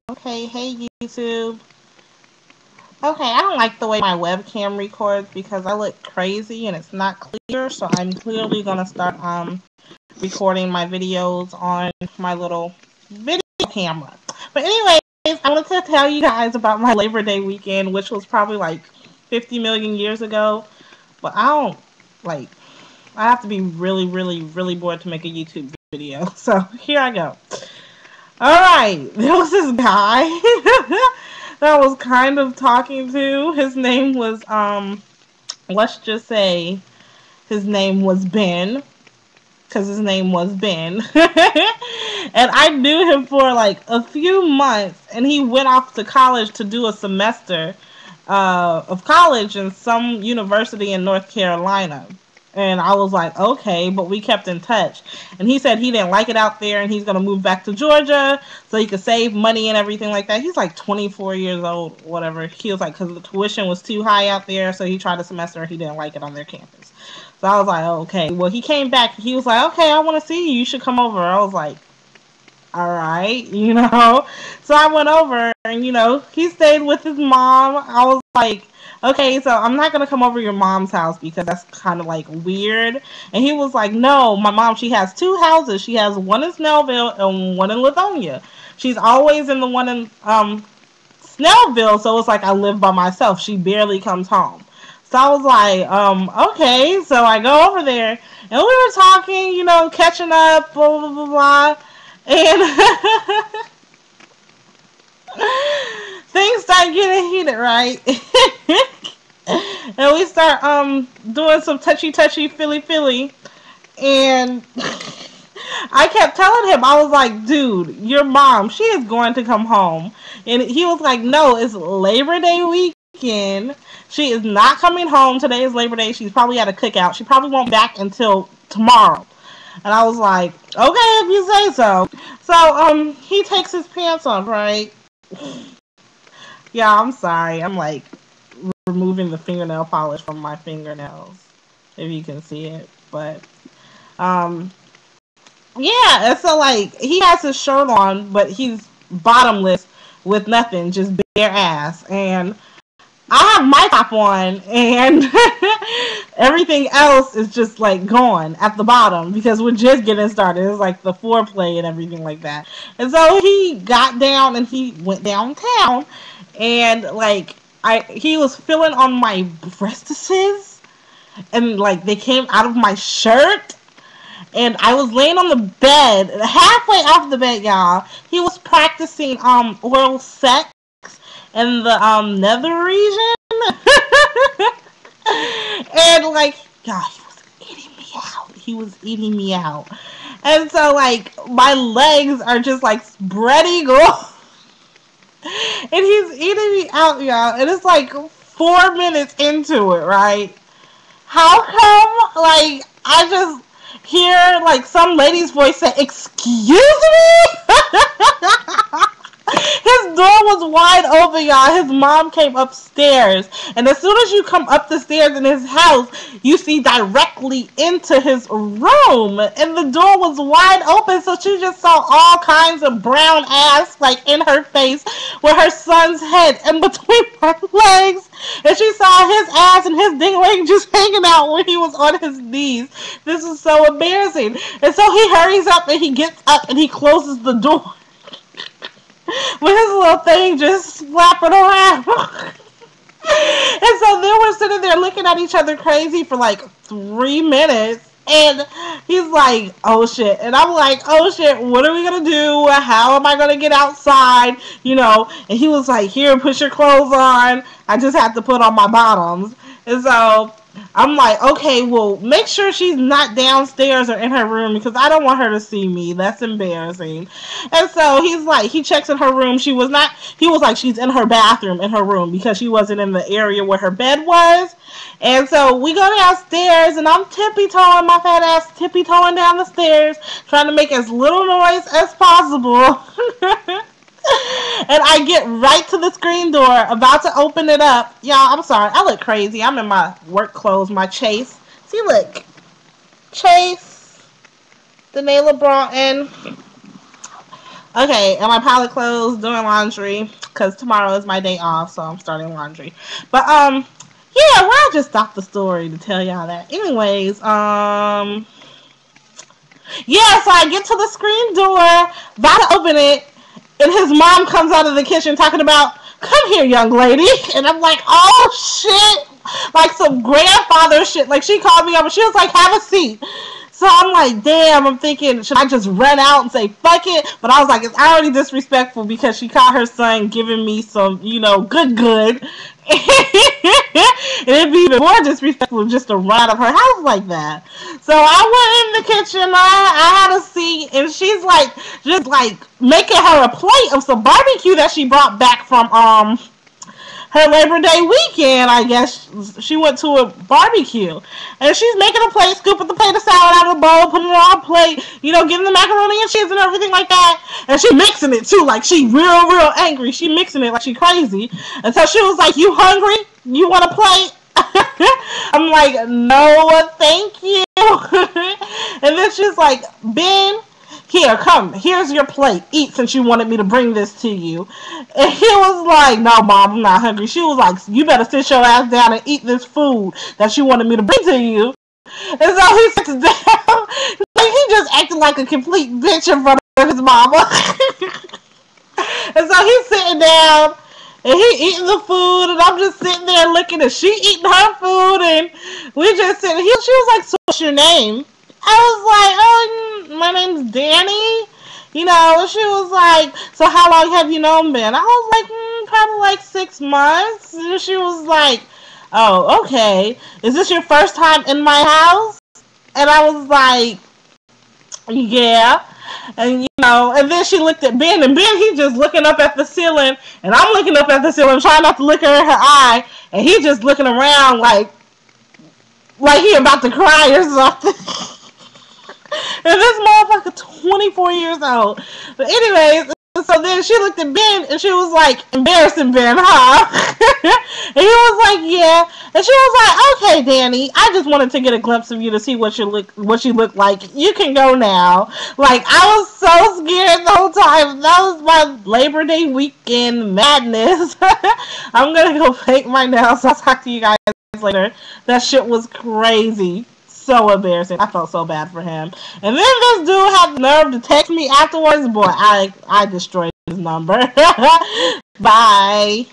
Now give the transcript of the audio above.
Okay, hey YouTube. Okay, I don't like the way my webcam records because I look crazy and it's not clear, so I'm clearly gonna start recording my videos on my little video camera. But anyways, I wanted to tell you guys about my Labor Day weekend, which was probably like 50 million years ago. But I don't like I have to be really, really, really bored to make a YouTube video. So here I go. Alright, there was this guy that I was kind of talking to. His name was, let's just say his name was Ben. Because his name was Ben. And I knew him for like a few months. And he went off to college to do a semester of college in some university in North Carolina. And I was like, okay, but we kept in touch. And he said he didn't like it out there and he's going to move back to Georgia so he could save money and everything like that. He's like 24 years old, whatever. He was like, because the tuition was too high out there, so he tried a semester and he didn't like it on their campus. So I was like, okay. Well, he came back. He was like, okay, I want to see you. You should come over. I was like, all right, So I went over and, he stayed with his mom. I was like, okay, so I'm not going to come over to your mom's house because that's kind of like weird. And he was like, no, my mom, she has two houses. She has one in Snellville and one in Lithonia. She's always in the one in Snellville, so it's like I live by myself. She barely comes home. So I was like, okay. So I go over there and we were talking, catching up, blah, blah, blah, blah. And things start getting heated, right? And we start doing some touchy feely. And I kept telling him, I was like, dude, your mom, she is going to come home. And he was like, no, it's Labor Day weekend. She is not coming home. Today is Labor Day. She's probably at a cookout. She probably won't be back until tomorrow. And I was like, okay, if you say so. So, he takes his pants off, right? Yeah, I'm sorry. I'm like removing the fingernail polish from my fingernails, if you can see it. But, yeah, and so like he has his shirt on, but he's bottomless with nothing, just bare ass. And I have my top on, and everything else is just like gone at the bottom because we're just getting started. It's like the foreplay and everything like that. And so he got down and he went downtown, and like he was feeling on my breastises, and like they came out of my shirt. And I was laying on the bed, halfway off the bed, y'all. He was practicing oral sex in the nether region. And like, y'all, he was eating me out. He was eating me out. And so like my legs are just like spread eagle. And he's eating me out, y'all. And it's like 4 minutes into it, right? How come like I just hear like some lady's voice say, "Excuse me?" His door was wide open, y'all. His mom came upstairs. And as soon as you come up the stairs in his house, you see directly into his room. And the door was wide open, so she just saw all kinds of brown ass, like, in her face with her son's head in between her legs. And she saw his ass and his ding leg just hanging out when he was on his knees. This is so embarrassing. And so he hurries up and he gets up and he closes the door. With his little thing just flapping around. And so then we're sitting there looking at each other crazy for like 3 minutes. And he's like, oh shit. And I'm like, oh shit, what are we going to do? How am I going to get outside? And he was like, here, put your clothes on. I just have to put on my bottoms. And so I'm like, okay, well, make sure she's not downstairs or in her room because I don't want her to see me. That's embarrassing. And so he's like, he checks in her room. He was like, she's in her bathroom in her room because she wasn't in the area where her bed was. And so we go downstairs and I'm tippy-toeing, my fat ass tippy-toeing down the stairs, trying to make as little noise as possible. And I get right to the screen door, about to open it up. Y'all, I'm sorry. I look crazy. I'm in my work clothes, my Chase. See, look. Chase. The Naila Broughton. Okay, and my pile of clothes, doing laundry, because tomorrow is my day off, so I'm starting laundry. But, yeah, well, I just stopped the story to tell y'all that. Anyways, yeah, so I get to the screen door, about to open it, and his mom comes out of the kitchen talking about, come here, young lady. And I'm like, oh, shit. Like some grandfather shit. Like, she called me up and she was like, have a seat. So I'm like, damn, I'm thinking, should I just run out and say, fuck it? But I was like, it's already disrespectful because she caught her son giving me some, you know, good. And it'd be even more disrespectful just to run out of her house like that. So I went in the kitchen, I had a seat, and she's like, just like making her a plate of some barbecue that she brought back from, her Labor Day weekend, I guess. She went to a barbecue. And she's making a plate, scooping the plate of salad out of the bowl, putting it on a plate, you know, getting the macaroni and cheese and everything like that. And she mixing it too, like she real angry. She mixing it like she crazy. And so she was like, you hungry? You want a plate? I'm like, no, thank you. And then she's like, Ben, here, come, here's your plate. Eat since you wanted me to bring this to you. And he was like, no, Mom, I'm not hungry. She was like, you better sit your ass down and eat this food that you wanted me to bring to you. And so he sits down. He just acted like a complete bitch in front of his mama. And so he's sitting down. And he eating the food, and I'm just sitting there looking, and she eating her food, and we just sitting. She was like, so what's your name? I was like, oh, my name's Danny. You know, she was like, so how long have you known Ben? I was like, probably like 6 months. And she was like, oh, okay. Is this your first time in my house? And I was like, yeah. And, you know, and then she looked at Ben, and Ben, he's just looking up at the ceiling, and I'm looking up at the ceiling, trying not to look at her eye, and he's just looking around like he about to cry or something. And this motherfucker 24 years old. But anyways, so then she looked at Ben, and she was like, embarrassing Ben, huh? And he was like, yeah. And she was like, okay, Danny, I just wanted to get a glimpse of you to see what you look like. You can go now. Like, I was so scared the whole time. That was my Labor Day weekend madness. I'm gonna go paint my nails. I'll talk to you guys later. That shit was crazy. So embarrassing. I felt so bad for him. And then this dude had the nerve to text me afterwards. Boy, I destroyed his number. Bye.